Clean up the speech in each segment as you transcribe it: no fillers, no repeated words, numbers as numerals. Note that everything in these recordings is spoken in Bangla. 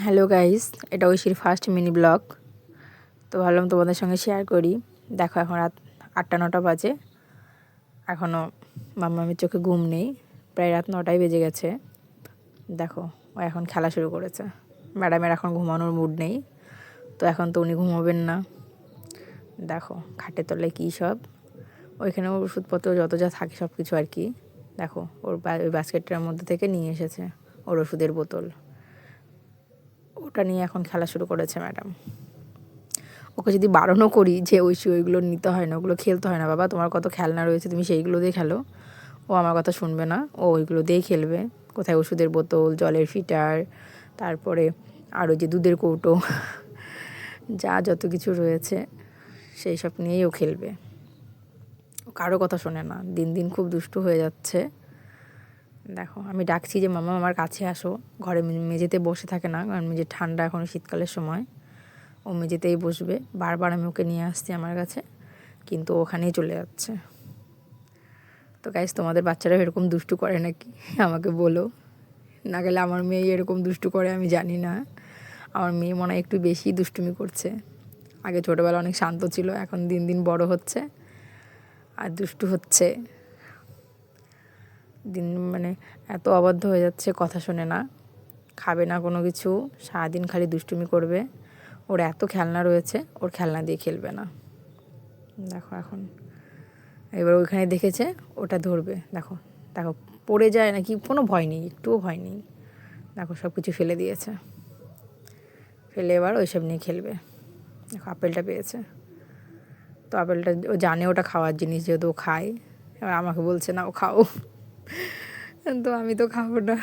হ্যালো গাইস, এটা ঐশীর ফার্স্ট মিনি ব্লগ। তো ভাবলাম তোমাদের সঙ্গে শেয়ার করি। দেখো এখন রাত 8টা-9টা বাজে, এখনও মাম্মামের চোখে ঘুম নেই, প্রায় রাত 9টাই বেজে গেছে। দেখো ও এখন খেলা শুরু করেছে। ম্যাডামের এখন ঘুমানোর মুড নেই, তো এখন তো উনি ঘুমাবেন না। দেখো খাটের তলায় কী সব, ওইখানে ওষুধপত্র যত যা থাকে সব কিছু আর কি। দেখো ওর ওই বাস্কেটটার মধ্যে থেকে নিয়ে এসেছে ওর ওষুধের বোতল, ওটা নিয়ে এখন খেলা শুরু করেছে ম্যাডাম। ওকে যদি বারণও করি যে ওইগুলো নিতে হয় না, ওগুলো খেলতে হয় না, বাবা তোমার কত খেলনা রয়েছে তুমি সেইগুলো দিয়ে খেলো, ও আমার কথা শুনবে না, ও ওইগুলো দিয়েই খেলবে। কোথায় ওষুধের বোতল, জলের ফিল্টার, তারপরে আরও যে দুধের কৌটো, যা যত কিছু রয়েছে সেই সব নিয়েই ও খেলবে। ও কারো কথা শোনে না, দিন দিন খুব দুষ্টু হয়ে যাচ্ছে। দেখো আমি ডাকছি যে মামা আমার কাছে আসো, ঘরে মেঝেতে বসে থাকে না, কারণ মেঝে ঠান্ডা, এখন শীতকালের সময় ও মেঝেতেই বসবে। বারবার আমি ওকে নিয়ে আসছি আমার কাছে, কিন্তু ওখানেই চলে যাচ্ছে। তো গাইস, তোমাদের বাচ্চারা এরকম দুষ্টু করে নাকি আমাকে বলো, না গেলে আমার মেয়ে এরকম দুষ্টু করে আমি জানি না। আমার মেয়ে মনে হয় একটু বেশি দুষ্টুমি করছে। আগে ছোটোবেলা অনেক শান্ত ছিল, এখন দিন দিন বড় হচ্ছে আর দুষ্টু হচ্ছে। দিন মানে এত অবাধ্য হয়ে যাচ্ছে, কথা শোনে না, খাবে না কোনো কিছু, সারাদিন খালি দুষ্টুমি করবে। ওর এত খেলনা রয়েছে, ওর খেলনা দিয়ে খেলবে না। দেখো এখন এবার ওইখানে দেখেছে, ওটা ধরবে। দেখো দেখো পড়ে যায় নাকি, কোনো ভয় নেই, একটুও ভয় নেই। দেখো সব কিছু ফেলে দিয়েছে, ফেলে এবার ওইসব নিয়ে খেলবে। দেখো আপেলটা পেয়েছে, তো আপেলটা ও জানে ওটা খাওয়ার জিনিস, যেহেতু ও খায়। এবার আমাকে বলছে না ও খাও, তো আমি তো খাবো না।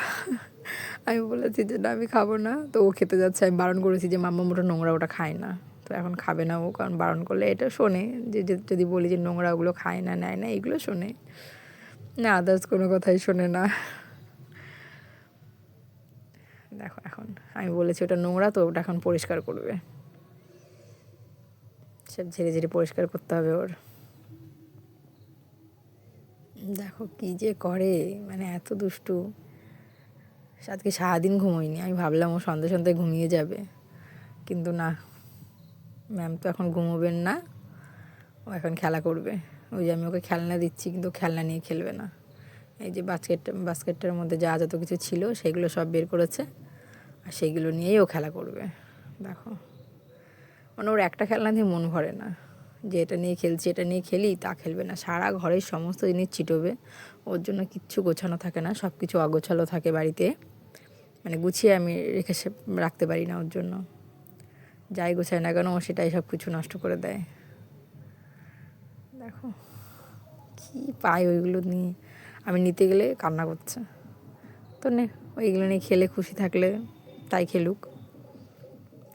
আমি বলেছি যে না আমি খাবো না, তো ও খেতে যাচ্ছে। আমি বারণ করেছি যে মাম্মা ওটা নোংরা, ওটা খায় না। তো এখন খাবে না ও, কারণ বারণ করলে এটা শোনে যে যদি বলি যে নোংরা ওগুলো খায় না, নেয় না, এগুলো শোনে না, আদার্স কোনো কথাই শোনে না। দেখো এখন আমি বলেছি ওটা নোংরা, তো ওটা এখন পরিষ্কার করবে, সব ঝেড়ে ঝেড়ে পরিষ্কার করতে হবে ওর। দেখো কী যে করে, মানে এত দুষ্টু। আজকে সারাদিন ঘুমোয়নি, আমি ভাবলাম ও সন্ধ্যে সন্ধ্যায় ঘুমিয়ে যাবে, কিন্তু না, ম্যাম তো এখন ঘুমোবেন না, ও এখন খেলা করবে। ওই যে আমি ওকে খেলনা দিচ্ছি, কিন্তু খেলনা নিয়ে খেলবে না। এই যে বাস্কেটটার মধ্যে যা যত কিছু ছিল সেগুলো সব বের করেছে, আর সেইগুলো নিয়েই ও খেলা করবে। দেখো মানে ওর একটা খেলনা দিয়ে মন ভরে না, যে এটা নিয়ে খেলছি, এটা নিয়ে খেলি, তা খেলবে না। সারা ঘরের সমস্ত জিনিস ছিটোবে, ওর জন্য কিচ্ছু গোছানো থাকে না, সব কিছু অগোছালো থাকে বাড়িতে, মানে গুছিয়ে আমি রাখতে পারি না ওর জন্য। যাই গোছায় না কেন ও সেটাই সব কিছু নষ্ট করে দেয়। দেখো কী পায় ওইগুলো নিয়ে, আমি নিতে গেলে কান্না করছে। তো নে, ওইগুলো নিয়ে খেলে খুশি থাকলে তাই খেলুক।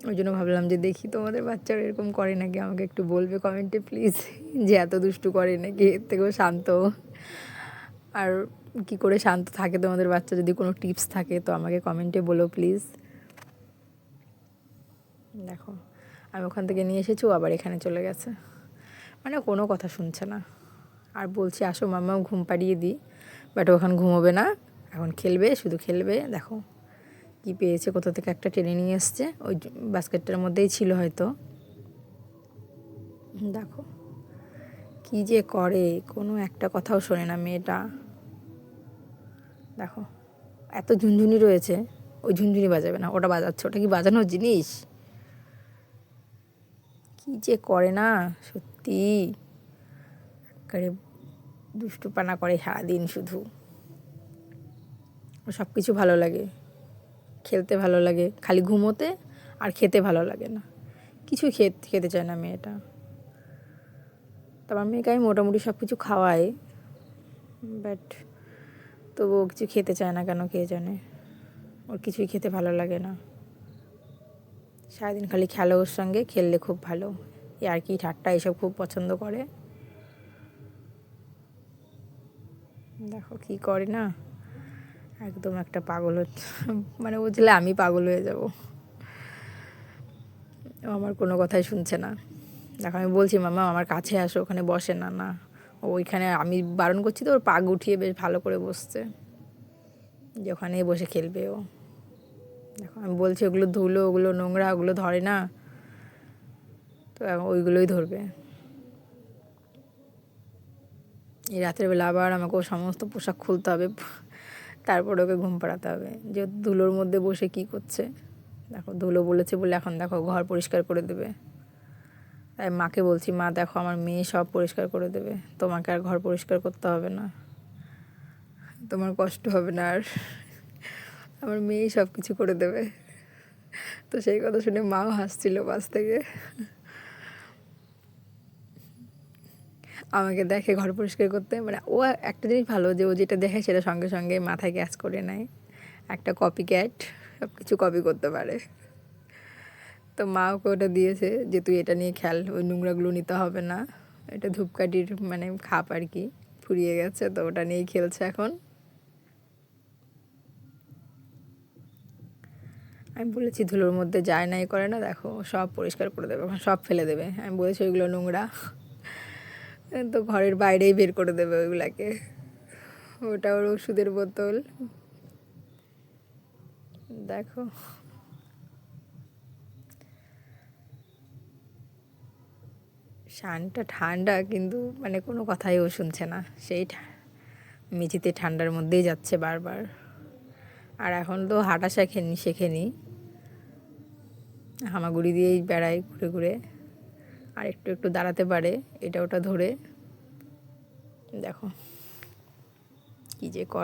ওই জন্য ভাবলাম যে দেখি তোমাদের বাচ্চারা এরকম করে নাকি, আমাকে একটু বলবে কমেন্টে প্লিজ, যে এত দুষ্টু করে নাকি, এর থেকেও শান্ত। আর কি করে শান্ত থাকে তোমাদের বাচ্চা, যদি কোনো টিপস থাকে তো আমাকে কমেন্টে বলো প্লিজ। দেখো আমি ওখান থেকে নিয়ে এসেছি, ও আবার এখানে চলে গেছে, মানে কোনো কথা শুনছে না। আর বলছি আসো মাম্মা ঘুম পাড়িয়ে দিই, বাট ওখানে ঘুমোবে না, এখন খেলবে, শুধু খেলবে। দেখো কি পেয়েছে, কোথা থেকে একটা টেনে নিয়ে এসছে, ওই বাস্কেটটার মধ্যেই ছিল হয়তো। দেখো কি যে করে, কোনো একটা কথাও শোনে না মেয়েটা। দেখো এত ঝুনঝুনি রয়েছে, ওই ঝুনঝুনি বাজাবে না, ওটা বাজাচ্ছে, ওটা কি বাজানোর জিনিস? কি যে করে না সত্যি, একেবারে দুষ্টুপানা করে সারাদিন শুধু। ও সব কিছু ভালো লাগে, খেলতে ভালো লাগে, খালি ঘুমোতে আর খেতে ভালো লাগে না, কিছু খেতে চায় না মেয়েটা। তারপর মেয়েকে আমি মোটামুটি সব কিছু খাওয়াই, বাট তবুও কিছু খেতে চায় না কেন কে জানে, ওর কিছুই খেতে ভালো লাগে না। সারাদিন খালি খেলো ওর সঙ্গে, খেললে খুব ভালো, আর কি ঠাট্টা এসব খুব পছন্দ করে। দেখো কি করে না, একদম একটা পাগল হচ্ছে, মানে বুঝলে আমি পাগল হয়ে যাব। ও আমার কোনো কথাই শুনছে না। দেখো আমি বলছি মামা আমার কাছে আসো, ওখানে বসে না, না ওইখানে আমি বারণ করছি তো ওর পা গুটিয়ে বেশ ভালো করে বসছে, যে ওখানেই বসে খেলবে ও। দেখো আমি বলছি ওগুলো ধুলো, ওগুলো নোংরা, ওগুলো ধরে না, তো ওইগুলোই ধরবে। এই রাতের বেলা আবার আমাকে ও সমস্ত পোশাক খুলতে হবে, তারপরে ওকে ঘুম পাড়াতে হবে। যে ধুলোর মধ্যে বসে কি করছে দেখো, ধুলো বলেছে বলে এখন দেখো ঘর পরিষ্কার করে দেবে। তাই মাকে বলছি, মা দেখো আমার মেয়ে সব পরিষ্কার করে দেবে, তোমাকে আর ঘর পরিষ্কার করতে হবে না, তোমার কষ্ট হবে না আর, আমার মেয়েই সব কিছু করে দেবে। তো সেই কথা শুনে মাও হাসছিল পাশ থেকে। আমাকে দেখে ঘর পরিষ্কার করতে, মানে ও একটা জিনিস ভালো যে ও যেটা দেখে সেটা সঙ্গে সঙ্গে মাথায় ক্যাচ করে নেয়, একটা কপি ক্যাট, সব কিছু কপি করতে পারে। তো মা ওকে ওটা দিয়েছে যে তুই এটা নিয়ে খেল, ওই নোংরাগুলো নিতে হবে না, এটা ধূপকাঠির মানে খাপ আর কি, ফুরিয়ে গেছে, তো ওটা নিয়েই খেলছে এখন। আমি বলেছি ধুলোর মধ্যে যায় নাই করে না, দেখো সব পরিষ্কার করে দেবে, সব ফেলে দেবে। আমি বলেছি ওইগুলো নোংরা, তো ঘরের বাইরেই বের করে দেবে ওইগুলাকে। ওটা ওর ওষুধের বোতল, দেখো। শানটা ঠান্ডা কিন্তু মানে কোনো কথাই ও শুনছে না, সেই মেঝেতে ঠান্ডার মধ্যেই যাচ্ছে বারবার। আর এখন তো হাঁটা শেখেনি, হামাগুড়ি দিয়েই বেড়ায় ঘুরে ঘুরে, আর একটু একটু দাঁড়াতে পারে, এটা ওটা ধরে। দেখো কি যে করে।